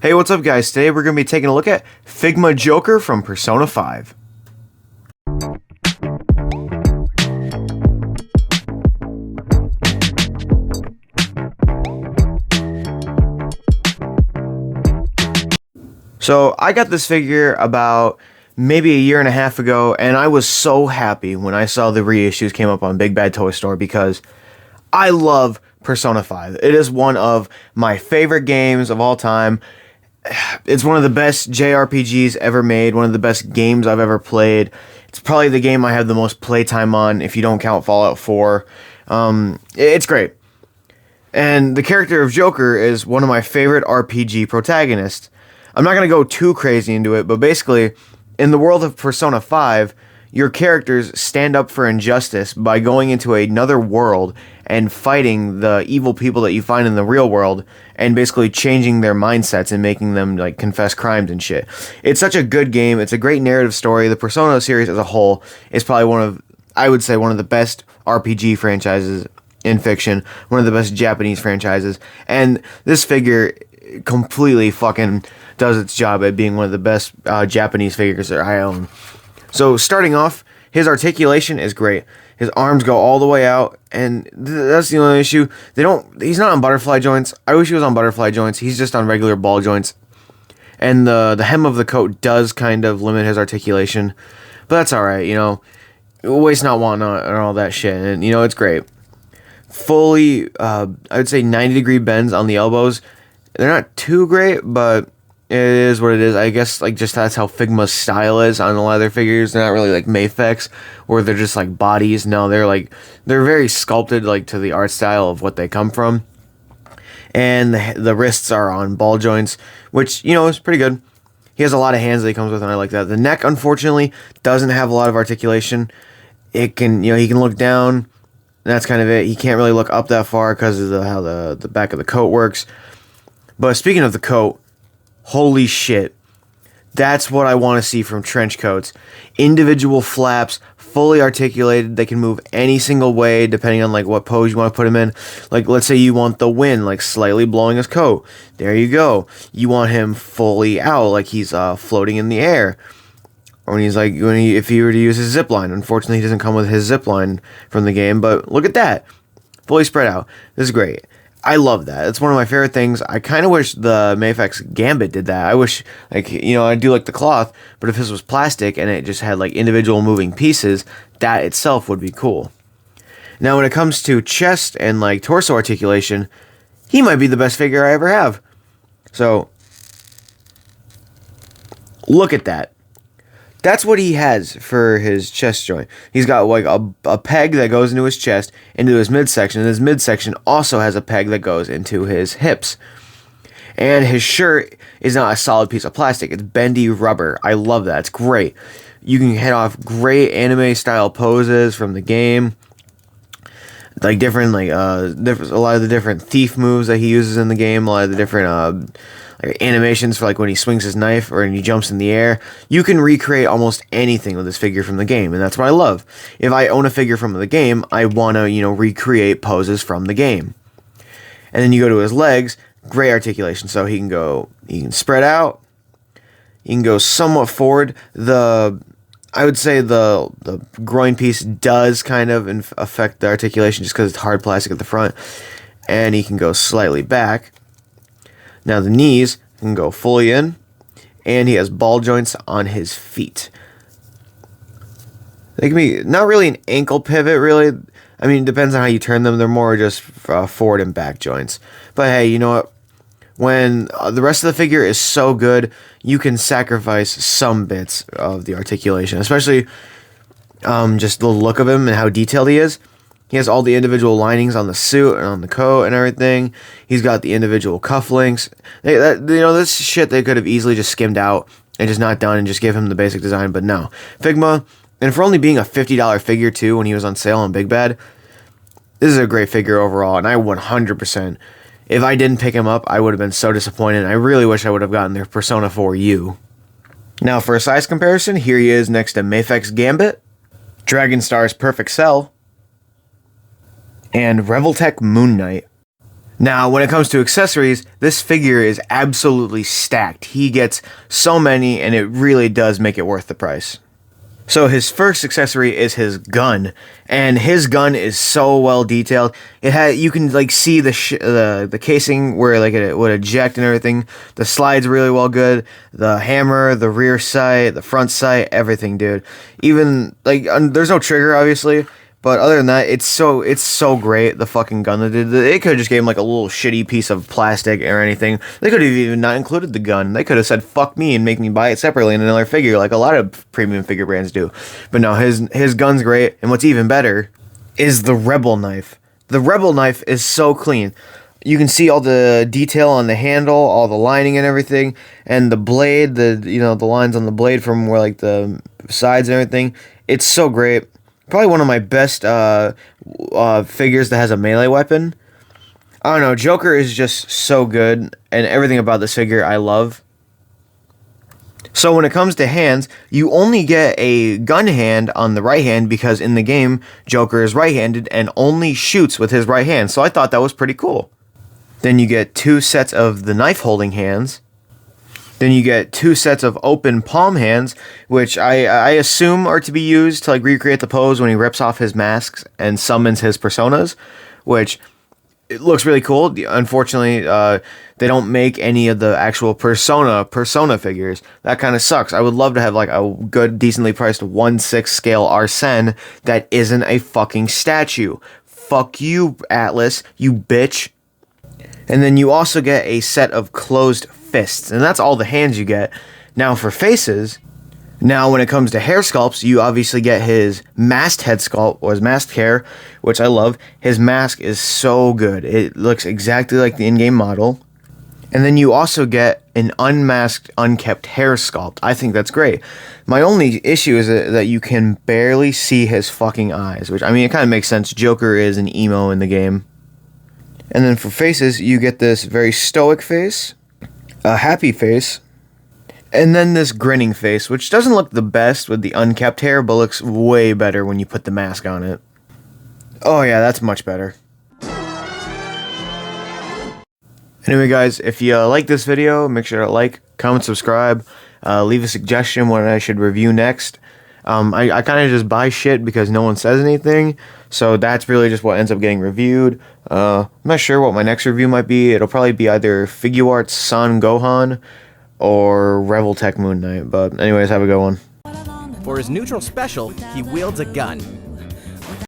Hey, what's up guys? Today we're going to be taking a look at Figma Joker from Persona 5. So I got this figure about maybe a year and a half ago, and I was so happy when I saw the reissues came up on Big Bad Toy Store because I love Persona 5. It is one of my favorite games of all time. It's one of the best JRPGs ever made, one of the best games I've ever played. It's probably the game I have the most playtime on, if you don't count Fallout 4. It's great. And the character of Joker is one of my favorite RPG protagonists. I'm not going to go too crazy into it, but basically, in the world of Persona 5, your characters stand up for injustice by going into another world and fighting the evil people that you find in the real world and basically changing their mindsets and making them like confess crimes and shit. It's such a good game. It's a great narrative story. The Persona series as a whole is probably I would say one of the best RPG franchises in fiction, one of the best Japanese franchises, and this figure completely fucking does its job at being one of the best Japanese figures that I own. So starting off, his articulation is great. His arms go all the way out, and that's the only issue. He's not on butterfly joints. I wish he was on butterfly joints. He's just on regular ball joints. And the hem of the coat does kind of limit his articulation, but that's alright, waste not, want not, and all that shit, and it's great. Fully, I would say 90-degree bends on the elbows. They're not too great, but it is what it is. I guess just that's how Figma's style is on a lot of their figures. They're not really like Mayfex, where they're just like bodies. No, they're very sculpted to the art style of what they come from. And the wrists are on ball joints, which is pretty good. He has a lot of hands that he comes with, and I like that. The neck, unfortunately, doesn't have a lot of articulation. It can he can look down, and that's kind of it. He can't really look up that far because of how the back of the coat works. But speaking of the coat, holy shit. That's what I want to see from trench coats. Individual flaps, fully articulated. They can move any single way depending on what pose you want to put him in. Let's say you want the wind slightly blowing his coat. There you go. You want him fully out like he's floating in the air. Or if he were to use his zip line. Unfortunately, he doesn't come with his zip line from the game, but look at that. Fully spread out. This is great. I love that. It's one of my favorite things. I kind of wish the Mayfex Gambit did that. I wish, I do like the cloth, but if this was plastic and it just had individual moving pieces, that itself would be cool. Now, when it comes to chest and torso articulation, he might be the best figure I ever have. So, look at that. That's what he has for his chest joint. He's got a peg that goes into his chest, into his midsection, and his midsection also has a peg that goes into his hips. And his shirt is not a solid piece of plastic. It's bendy rubber. I love that. It's great. You can hit off great anime-style poses from the game. A lot of the different thief moves that he uses in the game, a lot of the different animations for when he swings his knife or when he jumps in the air. You can recreate almost anything with this figure from the game, and that's what I love. If I own a figure from the game, I want to, recreate poses from the game. And then you go to his legs, great articulation. So he can spread out, he can go somewhat forward. I would say the groin piece does kind of affect the articulation just because it's hard plastic at the front. And he can go slightly back. Now the knees can go fully in. And he has ball joints on his feet. They can be not really an ankle pivot, really. I mean, it depends on how you turn them. They're more just forward and back joints. But hey, you know what? When the rest of the figure is so good, you can sacrifice some bits of the articulation, especially just the look of him and how detailed he is. He has all the individual linings on the suit and on the coat and everything. He's got the individual cufflinks. This shit they could have easily just skimmed out and just not done and just give him the basic design, but no. Figma, and for only being a $50 figure too when he was on sale on Big Bad, this is a great figure overall, and I 100%. If I didn't pick him up, I would have been so disappointed. I really wish I would have gotten their Persona 4 U. Now, for a size comparison, here he is next to Mayfex Gambit, Dragonstar's Perfect Cell, and Revoltech Moon Knight. Now, when it comes to accessories, this figure is absolutely stacked. He gets so many, and it really does make it worth the price. So his first accessory is his gun, and his gun is so well detailed. You can like see the casing where like it would eject and everything. The slide's really well good. The hammer, the rear sight, the front sight, everything, dude. Even like there's no trigger obviously, but other than that, it's so great. The fucking gun that did. They could have just gave him like a little shitty piece of plastic or anything. They could have even not included the gun. They could have said fuck me and make me buy it separately in another figure, like a lot of premium figure brands do. But no, his gun's great. And what's even better is the Rebel knife. The Rebel knife is so clean. You can see all the detail on the handle, all the lining and everything, and the blade. The lines on the blade from where like the sides and everything. It's so great. Probably one of my best figures that has a melee weapon. I don't know, Joker is just so good, and everything about this figure I love. So when it comes to hands, you only get a gun hand on the right hand because in the game, Joker is right-handed and only shoots with his right hand, so I thought that was pretty cool. Then you get 2 sets of the knife-holding hands. Then you get 2 sets of open palm hands, which I assume are to be used to like recreate the pose when he rips off his masks and summons his personas, which it looks really cool. Unfortunately, they don't make any of the actual persona figures. That kind of sucks. I would love to have like a good, decently priced 1/6 scale Arsene that isn't a fucking statue. Fuck you, Atlas, you bitch. And then you also get a set of closed fists, and that's all the hands you get. Now for faces, when it comes to hair sculpts, you obviously get his masked head sculpt, or his masked hair, which I love. His mask is so good. It looks exactly like the in-game model. And then you also get an unmasked, unkept hair sculpt. I think that's great. My only issue is that you can barely see his fucking eyes, which, I mean, it kind of makes sense. Joker is an emo in the game. And then for faces, you get this very stoic face, a happy face, and then this grinning face, which doesn't look the best with the unkept hair, but looks way better when you put the mask on it. Oh yeah, that's much better. Anyway guys, if you like this video, make sure to like, comment, subscribe, leave a suggestion what I should review next. I kind of just buy shit because no one says anything, so that's really just what ends up getting reviewed. I'm not sure what my next review might be. It'll probably be either Figuarts Son Gohan or Reveltech Moon Knight, but anyways, have a good one. For his neutral special, he wields a gun.